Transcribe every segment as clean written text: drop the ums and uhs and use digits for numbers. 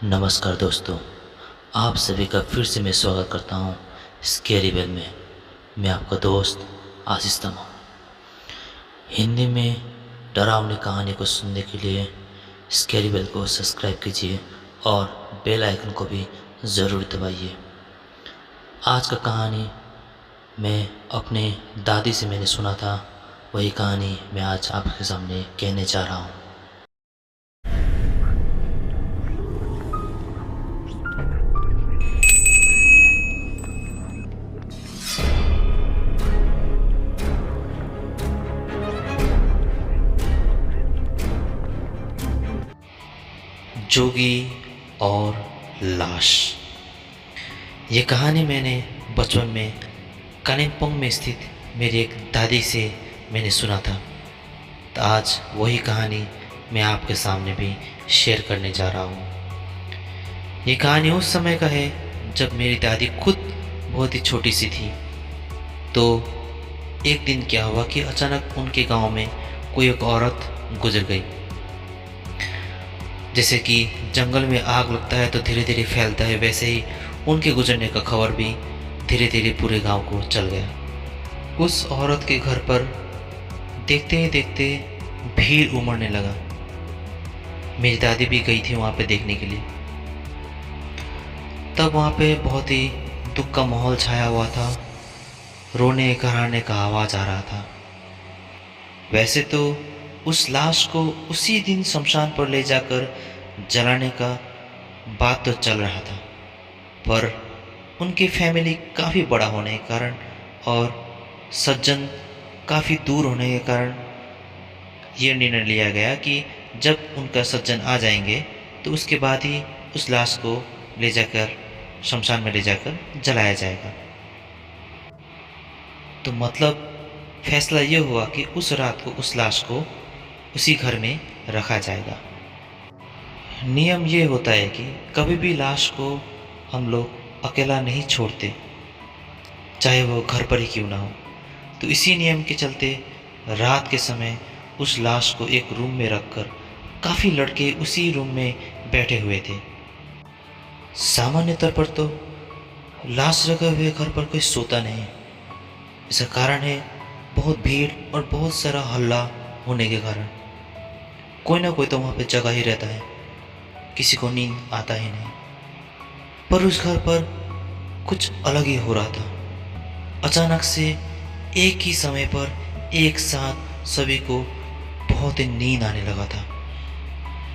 नमस्कार दोस्तों, आप सभी का फिर से मैं स्वागत करता हूँ स्केरी बेल में। मैं आपका दोस्त आशीष तमाम। हिंदी में डरावनी कहानी को सुनने के लिए स्केरी बेल को सब्सक्राइब कीजिए और बेल आइकन को भी ज़रूर दबाइए। आज का कहानी मैं अपने दादी से मैंने सुना था, वही कहानी मैं आज आपके सामने कहने जा रहा हूँ। जोगी और लाश। ये कहानी मैंने बचपन में कालिम्पोंग में स्थित मेरी एक दादी से मैंने सुना था। तो आज वही कहानी मैं आपके सामने भी शेयर करने जा रहा हूँ। ये कहानी उस समय का है जब मेरी दादी खुद बहुत ही छोटी सी थी। तो एक दिन क्या हुआ कि अचानक उनके गांव में कोई एक औरत गुजर गई। जैसे कि जंगल में आग लगता है तो धीरे धीरे फैलता है, वैसे ही उनके गुजरने का खबर भी धीरे धीरे पूरे गांव को चल गया। उस औरत के घर पर देखते ही देखते भीड़ उमड़ने लगा। मेरी दादी भी गई थी वहाँ पे देखने के लिए। तब वहाँ पे बहुत ही दुख का माहौल छाया हुआ था, रोने कराने का आवाज़ आ रहा था। वैसे तो उस लाश को उसी दिन शमशान पर ले जाकर जलाने का बात तो चल रहा था, पर उनकी फैमिली काफ़ी बड़ा होने के कारण और सज्जन काफ़ी दूर होने के कारण ये निर्णय लिया गया कि जब उनका सज्जन आ जाएंगे तो उसके बाद ही उस लाश को ले जाकर शमशान में ले जाकर जलाया जाएगा। तो मतलब फैसला ये हुआ कि उस रात को उस लाश को उसी घर में रखा जाएगा। नियम ये होता है कि कभी भी लाश को हम लोग अकेला नहीं छोड़ते, चाहे वो घर पर ही क्यों ना हो। तो इसी नियम के चलते रात के समय उस लाश को एक रूम में रखकर काफ़ी लड़के उसी रूम में बैठे हुए थे। सामान्य तौर पर तो लाश रखे हुए घर पर कोई सोता नहीं। इसका कारण है बहुत भीड़ और बहुत सारा हल्ला होने के कारण कोई ना कोई तो वहाँ पे जगह ही रहता है, किसी को नींद आता ही नहीं। पर उस घर पर कुछ अलग ही हो रहा था। अचानक से एक ही समय पर एक साथ सभी को बहुत ही नींद आने लगा था।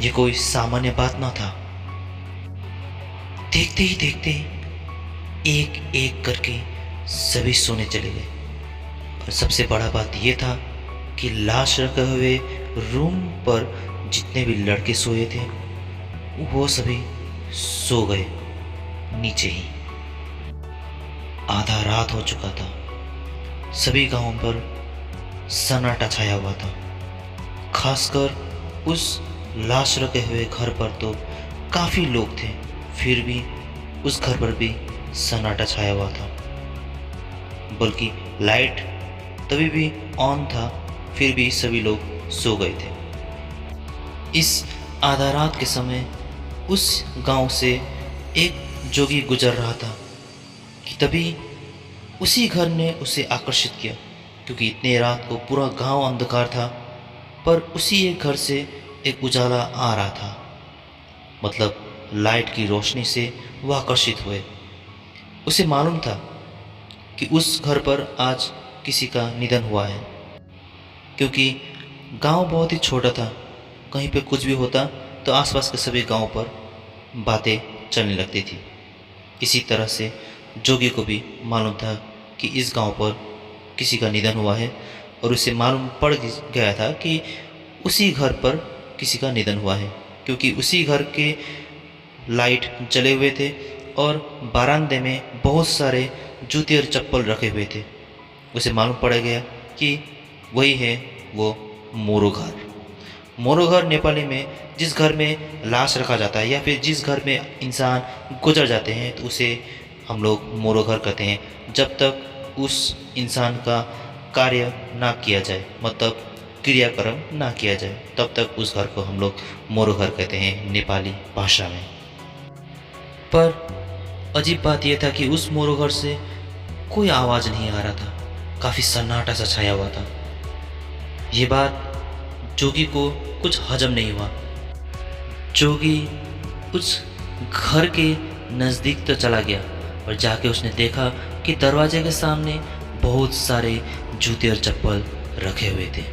ये कोई सामान्य बात ना था। देखते ही देखते एक एक करके सभी सोने चले गए। और सबसे बड़ा बात यह था कि लाश रखे हुए रूम पर जितने भी लड़के सोए थे वो सभी सो गए नीचे ही। आधा रात हो चुका था। सभी गांवों पर सन्नाटा छाया हुआ था। खासकर उस लाश रखे हुए घर पर तो काफ़ी लोग थे, फिर भी उस घर पर भी सन्नाटा छाया हुआ था। बल्कि लाइट तभी भी ऑन था, फिर भी सभी लोग सो गए थे। इस आधा रात के समय उस गांव से एक जोगी गुजर रहा था कि तभी उसी घर ने उसे आकर्षित किया, क्योंकि इतने रात को पूरा गांव अंधकार था, पर उसी एक घर से एक उजाला आ रहा था। मतलब लाइट की रोशनी से वह आकर्षित हुए। उसे मालूम था कि उस घर पर आज किसी का निधन हुआ है, क्योंकि गांव बहुत ही छोटा था। कहीं पे कुछ भी होता तो आसपास के सभी गांव पर बातें चलने लगती थी। इसी तरह से जोगी को भी मालूम था कि इस गांव पर किसी का निधन हुआ है, और उसे मालूम पड़ गया था कि उसी घर पर किसी का निधन हुआ है, क्योंकि उसी घर के लाइट जले हुए थे और बारांदे में बहुत सारे जूते और चप्पल रखे हुए थे। उसे मालूम पड़ गया कि वही है वो मोरो घर। मोरो घर नेपाली में जिस घर में लाश रखा जाता है या फिर जिस घर में इंसान गुजर जाते हैं तो उसे हम लोग मोरो घर कहते हैं, जब तक उस इंसान का कार्य ना किया जाए, मतलब क्रियाक्रम ना किया जाए, तब तक उस घर को हम लोग मोरो घर कहते हैं नेपाली भाषा में। पर अजीब बात यह था कि उस मोरो घर से कोई आवाज़ नहीं आ रहा था। काफ़ी सन्नाटा सा छाया हुआ था। ये बात जोगी को कुछ हजम नहीं हुआ। जोगी उस घर के नज़दीक तो चला गया और जाके उसने देखा कि दरवाजे के सामने बहुत सारे जूते और चप्पल रखे हुए थे।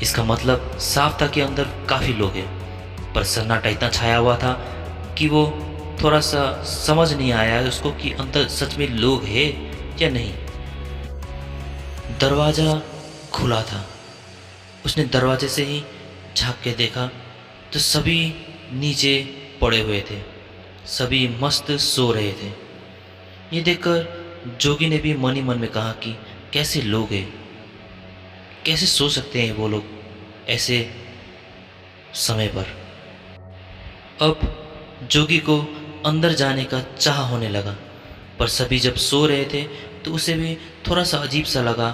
इसका मतलब साफ था कि अंदर काफ़ी लोग हैं, पर सन्नाटा इतना छाया हुआ था कि वो थोड़ा सा समझ नहीं आया उसको कि अंदर सच में लोग हैं या नहीं। दरवाज़ा खुला था। उसने दरवाजे से ही झांक के देखा तो सभी नीचे पड़े हुए थे, सभी मस्त सो रहे थे। ये देखकर जोगी ने भी मन ही मन में कहा कि कैसे लोग हैं, कैसे सो सकते हैं वो लोग ऐसे समय पर। अब जोगी को अंदर जाने का चाह होने लगा, पर सभी जब सो रहे थे तो उसे भी थोड़ा सा अजीब सा लगा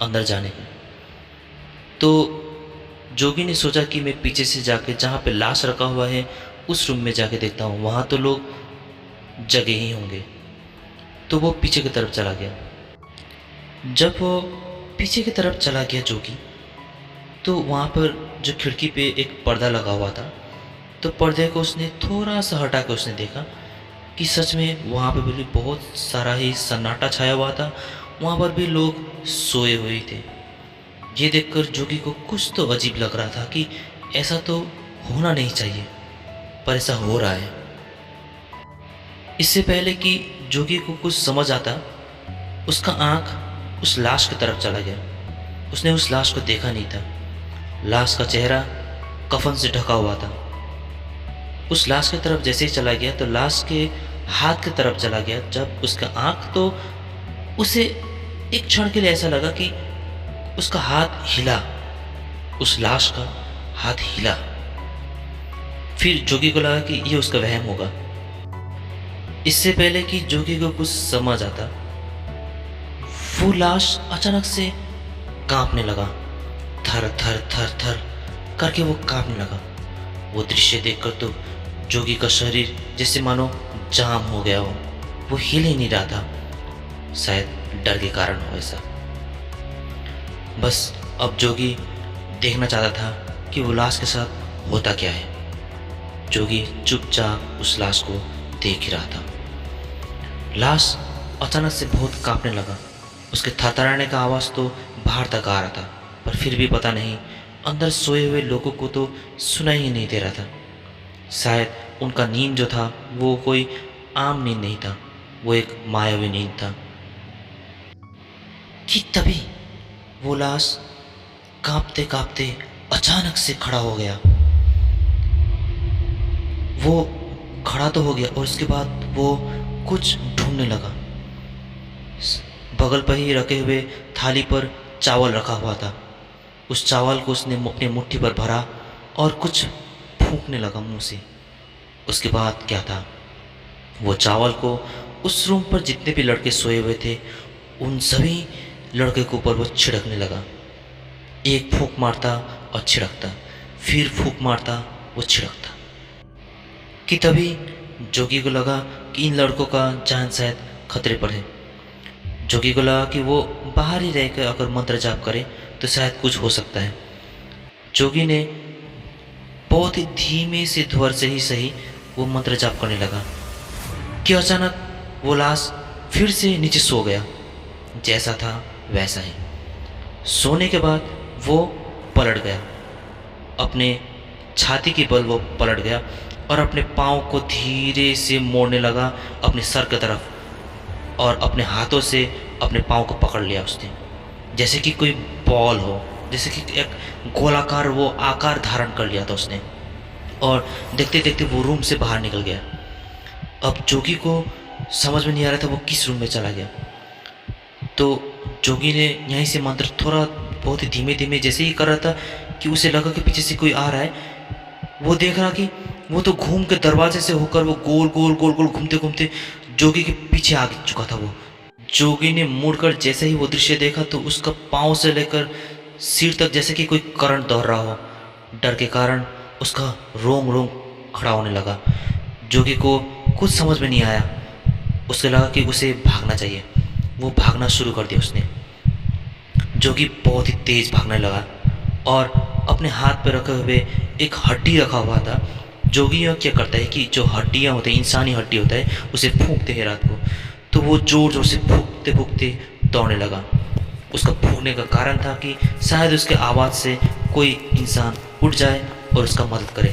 अंदर जाने का। तो जोगी ने सोचा कि मैं पीछे से जाके जहाँ पे लाश रखा हुआ है उस रूम में जाके देखता हूँ, वहाँ तो लोग जगे ही होंगे। तो वो पीछे की तरफ चला गया। जब वो पीछे की तरफ चला गया जोगी, तो वहाँ पर जो खिड़की पे एक पर्दा लगा हुआ था, तो पर्दे को उसने थोड़ा सा हटा के उसने देखा कि सच में वहाँ पर भी बहुत सारा ही सन्नाटा छाया हुआ था। वहाँ पर भी लोग सोए हुए थे। ये देखकर जोगी को कुछ तो अजीब लग रहा था कि ऐसा तो होना नहीं चाहिए, पर ऐसा हो रहा है। इससे पहले कि जोगी को कुछ समझ आता, उसका आंख उस लाश की तरफ चला गया। उसने उस लाश को देखा नहीं था। लाश का चेहरा कफन से ढका हुआ था। उस लाश की तरफ जैसे ही चला गया तो लाश के हाथ की तरफ चला गया। जब उसका आंख, तो उसे एक क्षण के लिए ऐसा लगा कि उसका हाथ हिला, उस लाश का हाथ हिला। फिर जोगी को लगा कि ये उसका वहम होगा। इससे पहले कि जोगी को कुछ समझ आता, वो लाश अचानक से कांपने लगा। थर थर थर थर करके वो कांपने लगा। वो दृश्य देखकर तो जोगी का शरीर जैसे मानो जाम हो गया हो। वो हिल ही नहीं रहा था, शायद डर के कारण हो ऐसा। बस अब जोगी देखना चाहता था कि वो लाश के साथ होता क्या है। जोगी चुपचाप उस लाश को देख ही रहा था। लाश अचानक से बहुत कांपने लगा। उसके थरथराने का आवाज़ तो बाहर तक आ रहा था, पर फिर भी पता नहीं अंदर सोए हुए लोगों को तो सुनाई ही नहीं दे रहा था। शायद उनका नींद जो था वो कोई आम नींद नहीं था, वो एक मायावी नींद था। कि तभी वो लाश कांपते कांपते अचानक से खड़ा हो गया। वो खड़ा तो हो गया और उसके बाद वो कुछ ढूंढने लगा। बगल पर ही रखे हुए थाली पर चावल रखा हुआ था। उस चावल को उसने अपनी मुट्ठी पर भरा और कुछ फूंकने लगा मुंह से। उसके बाद क्या था, वो चावल को उस रूम पर जितने भी लड़के सोए हुए थे उन सभी लड़के के ऊपर वो छिड़कने लगा। एक फूंक मारता और छिड़कता, फिर फूंक मारता वो छिड़कता। कि तभी जोगी को लगा कि इन लड़कों का जान शायद खतरे पर है। जोगी को लगा कि वो बाहर ही रहकर अगर मंत्र जाप करे तो शायद कुछ हो सकता है। जोगी ने बहुत ही धीमे से ध्वर से ही सही वो मंत्र जाप करने लगा कि अचानक वो लाश फिर से नीचे सो गया। जैसा था वैसा ही। सोने के बाद वो पलट गया, अपने छाती के बल वो पलट गया और अपने पाँव को धीरे से मोड़ने लगा अपने सर की तरफ, और अपने हाथों से अपने पाँव को पकड़ लिया उसने, जैसे कि कोई बॉल हो, जैसे कि एक गोलाकार वो आकार धारण कर लिया था उसने। और देखते देखते वो रूम से बाहर निकल गया। अब जोगी को समझ में नहीं आ रहा था वो किस रूम में चला गया। तो जोगी ने यहीं से मंत्र थोड़ा बहुत ही धीमे धीमे जैसे ही कर रहा था कि उसे लगा कि पीछे से कोई आ रहा है। वो देख रहा कि वो तो घूम के दरवाजे से होकर वो गोल गोल गोल गोल घूमते घूमते जोगी के पीछे आ चुका था। वो जोगी ने मुड़कर जैसे ही वो दृश्य देखा तो उसका पाँव से लेकर सिर तक जैसे कि कोई करंट दौड़ रहा हो। डर के कारण उसका रोंग रोंग खड़ा होने लगा। जोगी को कुछ समझ में नहीं आया। उसके लगा कि उसे भागना चाहिए। वो भागना शुरू कर दिया उसने। जोगी बहुत ही तेज भागने लगा और अपने हाथ पे रखे हुए एक हड्डी रखा हुआ था। जोगी यह क्या करता है कि जो हड्डियाँ होते हैं, इंसानी हड्डी होता है, उसे फूंकते हैं रात को। तो वो जोर जोर से फूंकते फूंकते दौड़ने लगा। उसका फूंकने का कारण था कि शायद उसके आवाज़ से कोई इंसान उठ जाए और उसका मदद करे,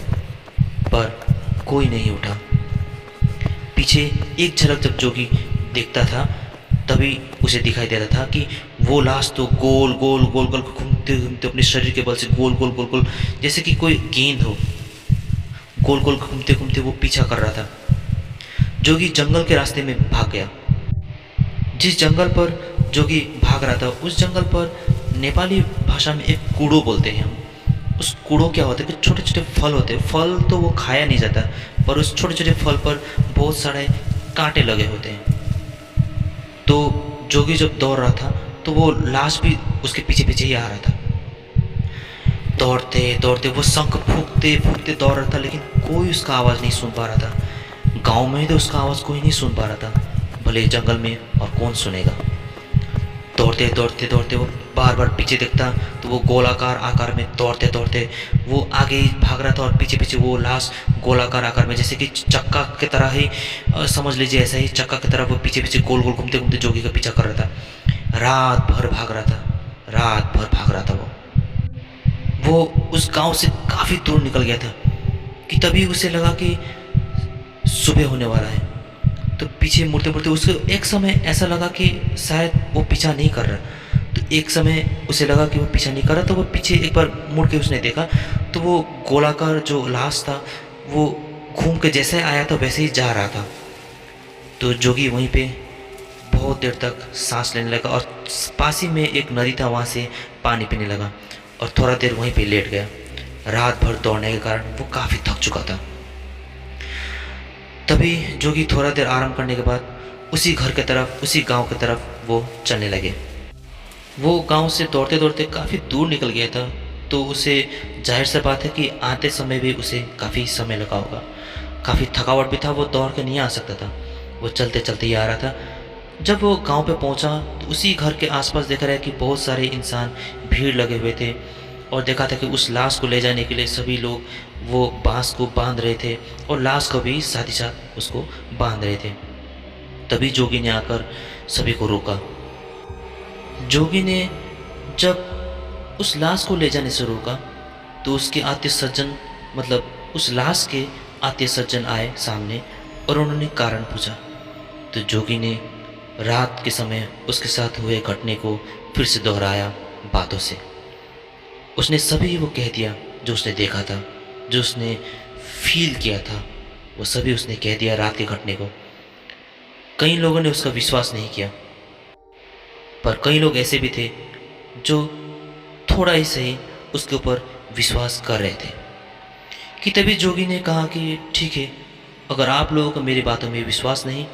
पर कोई नहीं उठा। पीछे एक झलक जब जोगी देखता था, तभी उसे दिखाई दे रहा था कि वो लाश तो गोल गोल गोल गोल घूमते घूमते अपने शरीर के बल से गोल गोल गोल गोल, जैसे कि कोई गेंद हो, गोल गोल घूमते घूमते वो पीछा कर रहा था। जोगी जंगल के रास्ते में भाग गया। जिस जंगल पर जोगी भाग रहा था, उस जंगल पर नेपाली भाषा में एक कूड़ो बोलते हैं हम। उस कूड़ो क्या होता है कि छोटे छोटे फल होते हैं। फल तो वो खाया नहीं जाता, पर उस छोटे छोटे फल पर बहुत सारे कांटे लगे होते हैं। तो जोगी जब दौड़ रहा था तो वो लाश भी उसके पीछे पीछे ही आ रहा था। दौड़ते दौड़ते वो शंख फूंकते फूंकते दौड़ रहा था, लेकिन कोई उसका आवाज़ नहीं सुन पा रहा था। गांव में तो उसका आवाज़ कोई नहीं सुन पा रहा था, भले जंगल में और कौन सुनेगा। दौड़ते दौड़ते दौड़ते वो बार बार पीछे देखता तो वो गोलाकार आकार में दौड़ते दौड़ते वो आगे ही भाग रहा था और पीछे पीछे वो लाश गोलाकार आकार में, जैसे कि चक्का की तरह ही, समझ लीजिए ऐसा ही चक्का की तरह वो पीछे पीछे गोल गोल घूमते घूमते जोगी का पीछा कर रहा था। रात भर भाग रहा था, रात भर भाग रहा था। वो उस गांव से काफ़ी दूर निकल गया था कि तभी उसे लगा कि सुबह होने वाला है। तो पीछे मुड़ते मुड़ते उसको एक समय ऐसा लगा कि शायद वो पीछा नहीं कर रहा। तो एक समय उसे लगा कि वो पीछा नहीं कर रहा, तो वो पीछे एक बार मुड़ के उसने देखा तो वो गोलाकार जो लाश था वो घूम के जैसे आया था वैसे ही जा रहा था। तो जोगी वहीं पे बहुत देर तक सांस लेने लगा और पास ही में एक नदी था, वहाँ से पानी पीने लगा और थोड़ा देर वहीं पे लेट गया। रात भर दौड़ने के कारण वो काफ़ी थक चुका था। तभी जोगी थोड़ा देर आराम करने के बाद उसी घर के तरफ, उसी गांव की तरफ वो चलने लगे। वो गांव से दौड़ते दौड़ते काफ़ी दूर निकल गया था, तो उसे जाहिर सी बात है कि आते समय भी उसे काफ़ी समय लगा होगा। काफ़ी थकावट भी था, वो दौड़ के नहीं आ सकता था, वो चलते चलते ही आ रहा था। जब वो गांव पे पहुंचा तो उसी घर के आसपास देखा रहा कि बहुत सारे इंसान भीड़ लगे हुए थे और देखा था कि उस लाश को ले जाने के लिए सभी लोग वो बांस को बांध रहे थे और लाश को भी साथ ही साथ उसको बांध रहे थे। तभी जोगी ने आकर सभी को रोका। जोगी ने जब उस लाश को ले जाने से रोका तो उसके आत्मीय सज्जन, मतलब उस लाश के आत्मीय सज्जन आए सामने और उन्होंने कारण पूछा। तो जोगी ने रात के समय उसके साथ हुए घटने को फिर से दोहराया बातों से। उसने सभी वो कह दिया जो उसने देखा था, जो उसने फील किया था, वो सभी उसने कह दिया रात के घटने को। कई लोगों ने उसका विश्वास नहीं किया, पर कई लोग ऐसे भी थे जो थोड़ा ही सही उसके ऊपर विश्वास कर रहे थे। कि तभी जोगी ने कहा कि ठीक है, अगर आप लोगों को मेरी बातों में विश्वास नहीं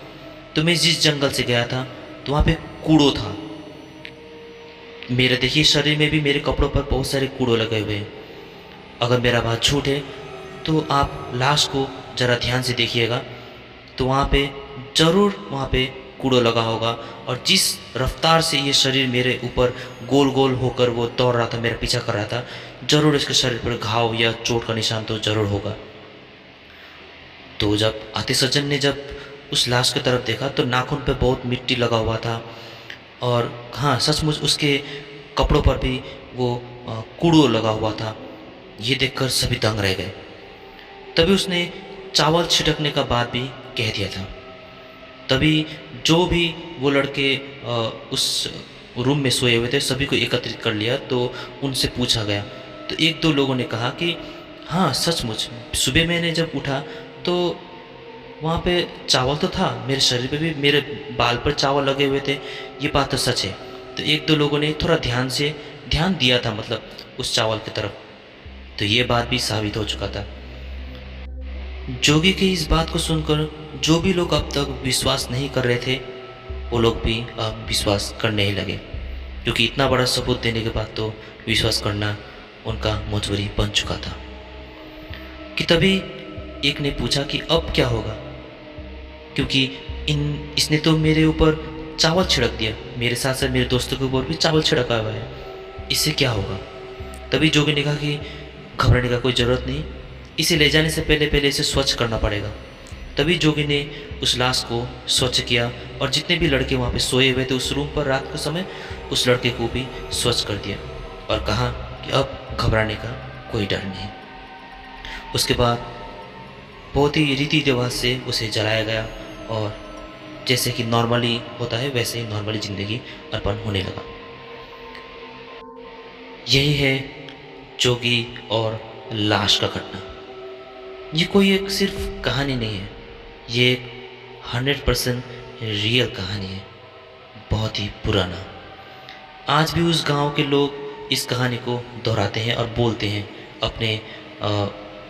तो मैं जिस जंगल से गया था तो वहाँ पे कूड़ो था। मेरे देखिए शरीर में भी, मेरे कपड़ों पर बहुत सारे कूड़ो लगे हुए हैं। अगर मेरा बात झूठ है तो आप लाश को ज़रा ध्यान से देखिएगा, तो वहाँ पे ज़रूर वहाँ पे कूड़ो लगा होगा। और जिस रफ्तार से ये शरीर मेरे ऊपर गोल गोल होकर वो दौड़ रहा था, मेरा पीछा कर रहा था, ज़रूर इसके शरीर पर घाव या चोट का निशान तो ज़रूर होगा। तो जब आतिश सज्जन ने जब उस लाश की तरफ देखा तो नाखून पे बहुत मिट्टी लगा हुआ था और हाँ, सचमुच उसके कपड़ों पर भी वो कूड़ो लगा हुआ था। ये देखकर सभी दंग रह गए। तभी उसने चावल छिड़कने का बात भी कह दिया था। तभी जो भी वो लड़के उस रूम में सोए हुए थे सभी को एकत्रित कर लिया, तो उनसे पूछा गया। तो एक दो लोगों ने कहा कि हाँ सचमुच, सुबह मैंने जब उठा तो वहाँ पे चावल तो था, मेरे शरीर पे भी, मेरे बाल पर चावल लगे हुए थे, ये बात तो सच है। तो एक दो लोगों ने थोड़ा ध्यान दिया था, मतलब उस चावल की तरफ, तो ये बात भी साबित हो चुका था। जोगी की इस बात को सुनकर जो भी लोग अब तक विश्वास नहीं कर रहे थे वो लोग भी अब विश्वास करने ही लगे, क्योंकि इतना बड़ा सबूत देने के बाद तो विश्वास करना उनका मजबूरी बन चुका था। कि तभी एक ने पूछा कि अब क्या होगा। क्योंकि इसने तो मेरे ऊपर चावल छिड़क दिया, मेरे साथ साथ मेरे दोस्तों के ऊपर भी चावल छिड़का हुआ है, इससे क्या होगा। तभी जोगी ने कहा कि घबराने का कोई ज़रूरत नहीं, इसे ले जाने से पहले पहले इसे स्वच्छ करना पड़ेगा। तभी जोगी ने उस लाश को स्वच्छ किया और जितने भी लड़के वहाँ पे सोए हुए थे उस रूम पर रात के समय, उस लड़के को भी स्वच्छ कर दिया और कहा कि अब घबराने का कोई डर नहीं। उसके बाद बहुत ही रीति रिवाज से उसे जलाया गया और जैसे कि नॉर्मली होता है वैसे ही नॉर्मली ज़िंदगी अर्पण होने लगा। यही है जोगी और लाश का घटना। ये कोई एक सिर्फ कहानी नहीं है, ये एक 100% रियल कहानी है, बहुत ही पुराना। आज भी उस गांव के लोग इस कहानी को दोहराते हैं और बोलते हैं, अपने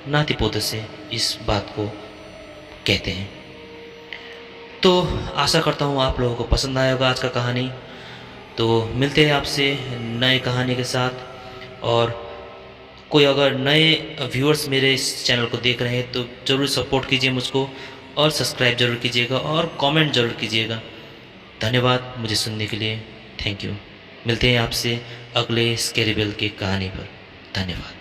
नाती पोते से इस बात को कहते हैं। तो आशा करता हूँ आप लोगों को पसंद आया होगा आज का कहानी। तो मिलते हैं आपसे नए कहानी के साथ। और कोई अगर नए व्यूअर्स मेरे इस चैनल को देख रहे हैं तो ज़रूर सपोर्ट कीजिए मुझको और सब्सक्राइब ज़रूर कीजिएगा और कमेंट ज़रूर कीजिएगा। धन्यवाद मुझे सुनने के लिए, थैंक यू। मिलते हैं आपसे अगले स्कैरी बेल की कहानी पर। धन्यवाद।